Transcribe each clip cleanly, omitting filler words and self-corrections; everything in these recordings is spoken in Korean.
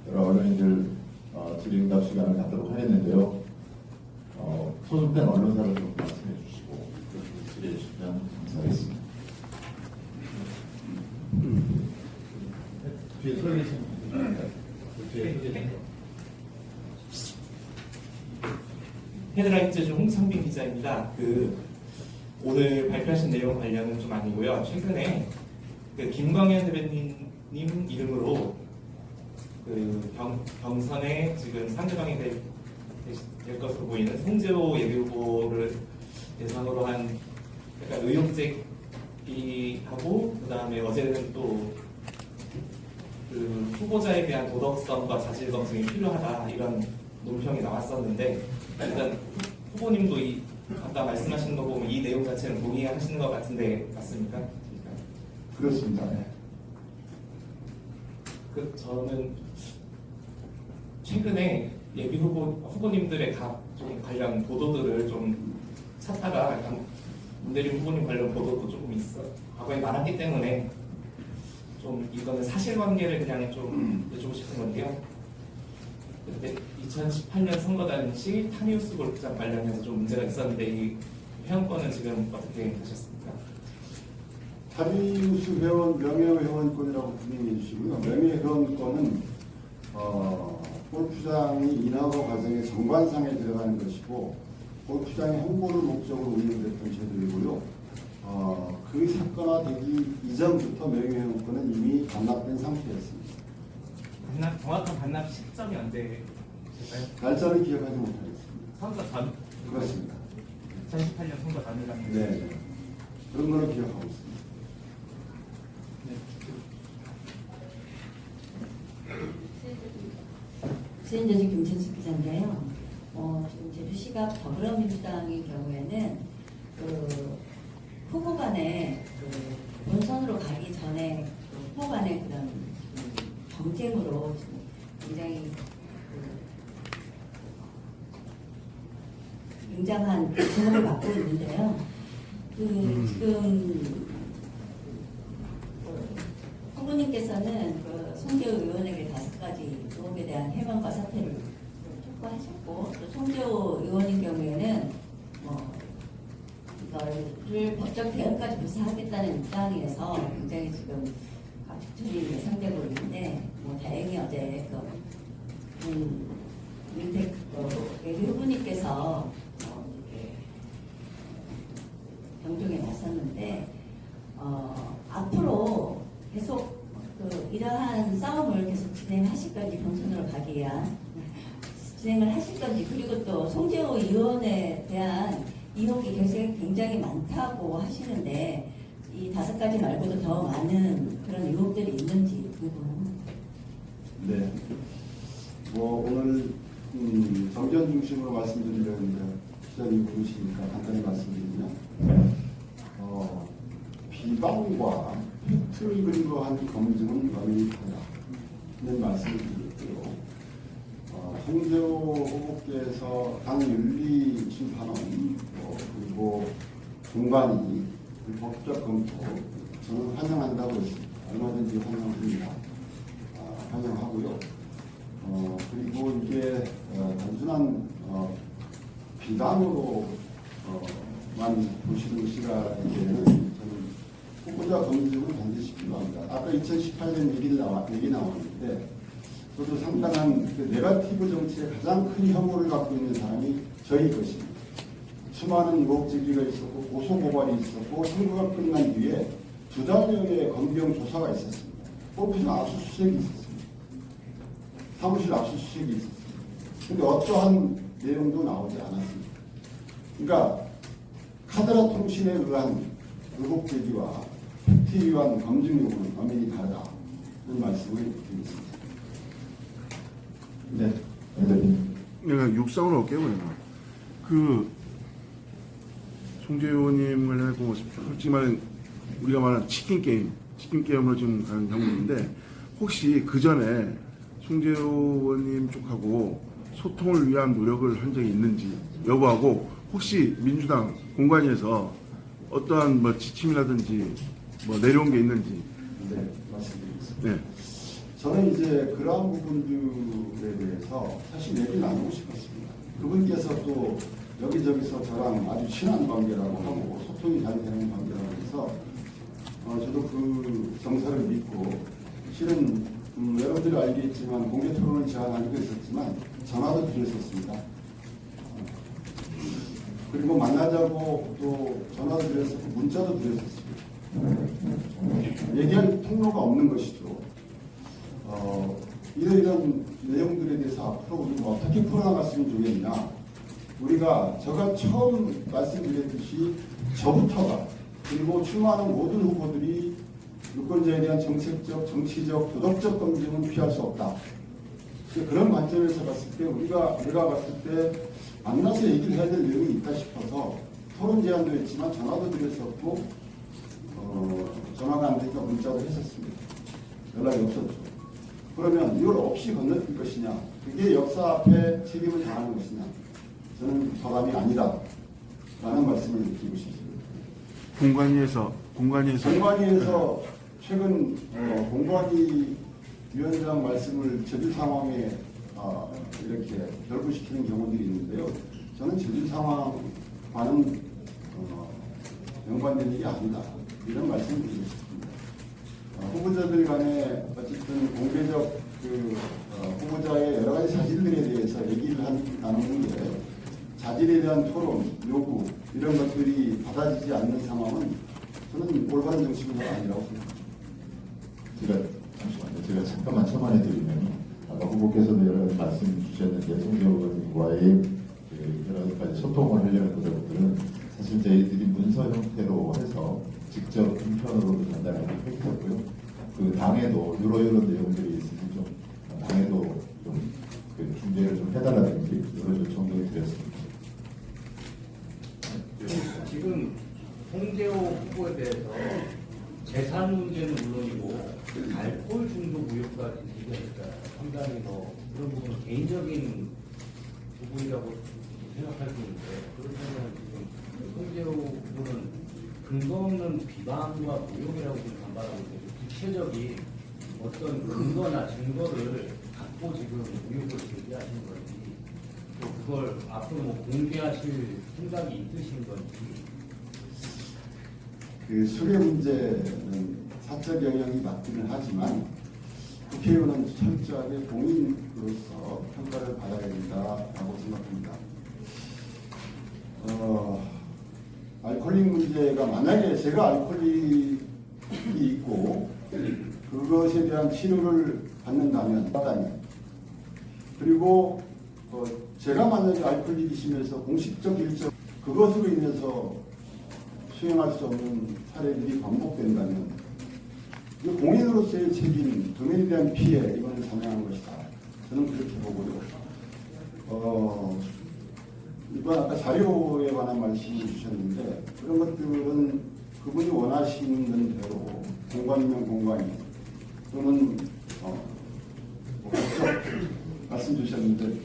여러 언론인들 질의응답 시간을 갖도록 하겠는데요. 소속된 언론사를 좀 말씀해 주시고 그렇게 질의해 주시면 감사하겠습니다. 뒤에 서 계신 분들. 헤드라인즈 홍창빈 기자입니다. 오늘 발표하신 내용 관련은 좀 아니고요. 최근에 김광현 대변인 이름으로 경선에 지금 상대방이 될 것으로 보이는 송재호 예비후보를 대상으로 한 약간 의혹 제기하고, 그 다음에 어제는 또 후보자에 대한 도덕성과 자질 검증이 필요하다, 이런 논평이 나왔었는데, 일단 후보님도 아까 말씀하신 거 보면 이 내용 자체는 동의하시는 것 같은데 맞습니까? 그렇습니다. 네. 저는 최근에 예비 후보님들의 좀 관련 보도들을 좀 찾다가 약간 문대림 후보님 관련 보도도 조금 과거에 많았기 때문에 좀 이거는 사실관계를 그냥 좀 여쭈고 싶은 건데요. 그때 2018년 선거 당시 타미우스 골프장 관련해서 좀 문제가 있었는데 이 회원권은 지금 어떻게 하셨습니까? 타미우스 회원 명예회원권이라고 분명해 주시고요. 명예회원권은 골프장이 인허가 과정의 정관상에 들어가는 것이고 골프장의 홍보를 목적으로 운영됐던 제도이고요. 그 사건화되기 이전부터 명예회원권은 이미 반납된 상태였습니다. 정확한 반납 시점이 언제일까요? 날짜를 기억하지 못하겠습니다. 선거 전? 그렇습니다. 2018년 선거 전이라는. 네, 그런 걸로 기억하고 있습니다. 수행저지 김천숙 기자인데요. 지금 제주시각 더불어민주당의 경우에는 후보 간에 본선으로 가기 전에 후보 간의 그런 경쟁으로 굉장히 굉장한 주목을 받고 있는데요. 지금 후보님께서는 송재호 의원에게 5가지 의혹에 대한 해명과 사퇴를 촉구하셨고, 또 송재호 의원인 경우에는 이거를 법적 대응까지 불사하겠다는 입장에서 굉장히 지금 가축처리 예상되고 있는데, 다행히 어제 윤택 예비 후보님께서 경종에 나섰는데, 앞으로 계속 이러한 싸움을 계속 진행하실 건지, 본선으로 가기 위한 진행을 하실 건지, 그리고 또 송재호 의원에 대한 의혹이 굉장히 많다고 하시는데 이 5가지 말고도 더 많은 그런 의혹들이 있는지 궁금합니다. 네. 오늘 정전 중심으로 말씀드리려는데 시장님 부르시니까 간단히 말씀드리면 비방과 팩트를 근거한 검증은 어긋하다는 말씀을 드렸고요. 송재호 후보께서 당 윤리심판원 그리고 공관이 법적 검토 저는 환영한다고 했습니다. 얼마든지 환영합니다. 환영하고요. 그리고 이게 단순한 비단으로만 보시는 시각에는 저는 후보자 검증은 반드시 필요합니다. 아까 2018년 얘기 나왔는데 저도 상당한 네거티브 정치에 가장 큰 혐오를 갖고 있는 사람이 저희 것입니다. 수많은 의혹 제기가 있었고 고소고발이 있었고 선거가 끝난 뒤에 2달여의 검경 조사가 있었습니다. 골프장 압수수색이 있었습니다. 사무실 압수수색이 있었습니다. 근데 어떠한 내용도 나오지 않았습니다. 그러니까 카드라 통신에 의한 의혹 제기와 팩트에 의한 검증 요구는 엄연히 다르다는 말씀을 드리겠습니다. 네. 내가 육상으로 올게요. 송재호 의원님을 하고 솔직히 말하면 우리가 말하는 치킨 게임으로 지금 가는 경우인데, 혹시 그 전에 송재호 의원님 쪽하고 소통을 위한 노력을 한 적이 있는지 여부하고, 혹시 민주당 공관위에서 어떠한 지침이라든지 내려온 게 있는지. 네, 말씀드리겠습니다. 네. 저는 이제 그러한 부분들에 대해서 사실 얘기를 나누고 싶었습니다. 그분께서 또 여기저기서 저랑 아주 친한 관계라고 하고 소통이 잘 되는 관계라고 해서 저도 그 정서를 믿고 실은 여러분들이 알겠지만 공개 토론을 제안하기도 했었지만 전화도 드렸었습니다. 그리고 만나자고 또 전화도 드렸었고 문자도 드렸었습니다. 얘기할 통로가 없는 것이죠. 이런 내용들에 대해서 앞으로 우리가 어떻게 풀어나갔으면 좋겠냐. 우리가 제가 처음 말씀드렸듯이 저부터가 그리고 출마하는 모든 후보들이 유권자에 대한 정책적, 정치적, 도덕적 검증은 피할 수 없다. 그런 관점에서 봤을 때 우리가 봤을 때 만나서 얘기를 해야 될 내용이 있다 싶어서 토론 제안도 했지만 전화도 드렸었고 전화가 안 되니까 문자도 했었습니다. 연락이 없었죠. 그러면 이걸 없이 건너뛸 것이냐? 그게 역사 앞에 책임을 다하는 것이냐? 저는 저감이 아니다. 라는 말씀을 드리고 싶습니다. 공관위에서 최근 공관위 위원장 말씀을 제주 상황에 이렇게 결부시키는 경우들이 있는데요. 저는 제주 상황과는 연관된 일이 아니다. 이런 말씀을 드리고 싶습니다. 후보자들 간에 어쨌든 공개적 후보자의 여러 가지 자질들에 대해서 얘기를 나누는 게 자질에 대한 토론, 요구 이런 것들이 받아지지 않는 상황은 저는 올바른 정치문화가 아니라고 생각합니다. 제가 잠깐만 첨언해드리면 아까 후보께서도 여러 가지 말씀 주셨는데 송재호 의원님과의 여러 가지 소통을 하려는 것들은 사실 저희들이 문서 형태로 해서 직접 인편으로도 전달하기로 했었고요. 그 당에도 이런 내용들이 있으면 좀 당에도 좀 중재를 좀 해달라든지 이런 요청을 드렸습니다. 지금 송재호 후보에 대해서 재산 문제는 물론이고 알코올 중독 의혹까지 제기하니까 상당히 그런 부분은 개인적인 부분이라고 생각할 수 있는데 그렇다면 지금 송재호 후보는 근거 없는 비방과 모욕이라고 지금 반발하고 있는데 구체적인 어떤 근거나 증거를 갖고 지금 의혹을 제기하시는 건지 또 그걸 앞으로 공개하실 생각이 있으신 건지. 그 수뢰 문제는 사적 영역이 맞기는 하지만 국회의원은 철저하게 공인으로서 평가를 받아야 된다고 생각합니다. 알코올릭 문제가 만약에 제가 알코올릭이 있고 그것에 대한 치료를 받는다면 그리고 제가 만약에 알코올릭이 심해서 공식적 일정 그것으로 인해서 수행할 수 없는 사례들이 반복된다면 이 공인으로서의 책임, 도민에 대한 피해 이거는 상당한 것이다. 저는 그렇게 보고요. 이번 아까 자료에 관한 말씀을 주셨는데 그런 것들은 그분이 원하시는 대로 공관이면 공관이 또는 말씀 주셨는데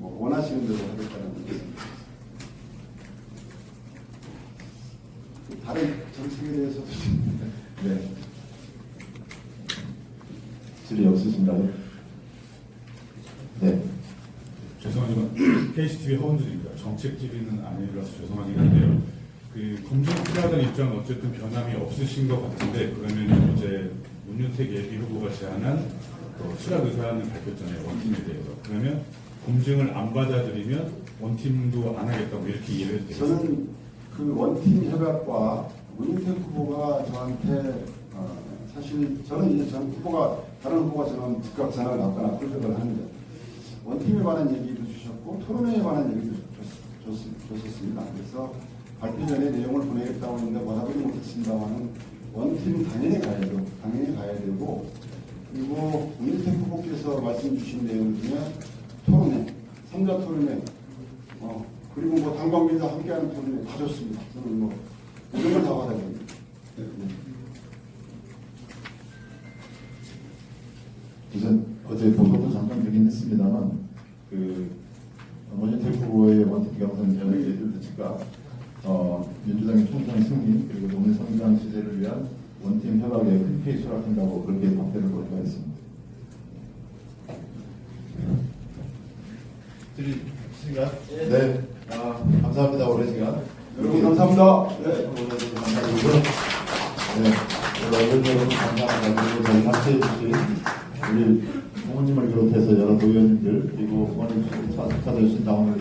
원하시는 대로 하겠다는 말씀입니다. 다른 정책에 대해서 네. 질의 없으신가요? 네. 죄송하지만 KCTV 허원준입니다. 정책 질의는 아니라서 죄송하긴 한데요. 그 검증 필요하다는 입장은 어쨌든 변함이 없으신 것 같은데 그러면 이제 문윤택 예비 후보가 제안한 수락 의사는 밝혔잖아요. 원팀에 대해서. 그러면 검증을 안 받아들이면 원팀도 안 하겠다고 이렇게 이해를 해도 되겠습니다. 저는 그 원팀 협약과 문윤택 후보가 저한테 사실 저는 이제 다른 후보가 저는 즉각 전화를 받거나 콜백을 하는데 원팀에 관한 얘기도 주셨고 토론회에 관한 얘기도 줬었습니다. 그래서 발표 전에 내용을 보내겠다고 했는데 뭐라고 못했습니다만은 원팀 당연히 가야 되고 그리고 문윤택 후보께서 말씀 주신 내용 중에 토론회, 3자 토론회 그리고 당 관계자 함께하는 토론회 다 좋습니다. 저는 이런 걸 다 받아야 됩니다. 우선 어제 보도도 잠깐 드리긴 했습니다만 문윤택 후보의 원팀 경선 연예인들 즉각 민주당의 총선 승리 그리고 노무현 성장 시대를 위한 원팀 협약에 흔쾌히 수락한다고 그렇게 답변을 보내가 있습니다. 시간? 네. 감사합니다. 오랜 시간. 여러분 감사합니다. 네. 오늘도 감사드리고, 네. 여러분 감사합니다. 그리고 저희 함께해 주신 우리 부모님을 비롯해서 여러 도의원님들, 그리고 부모님 축하해 주신 당원들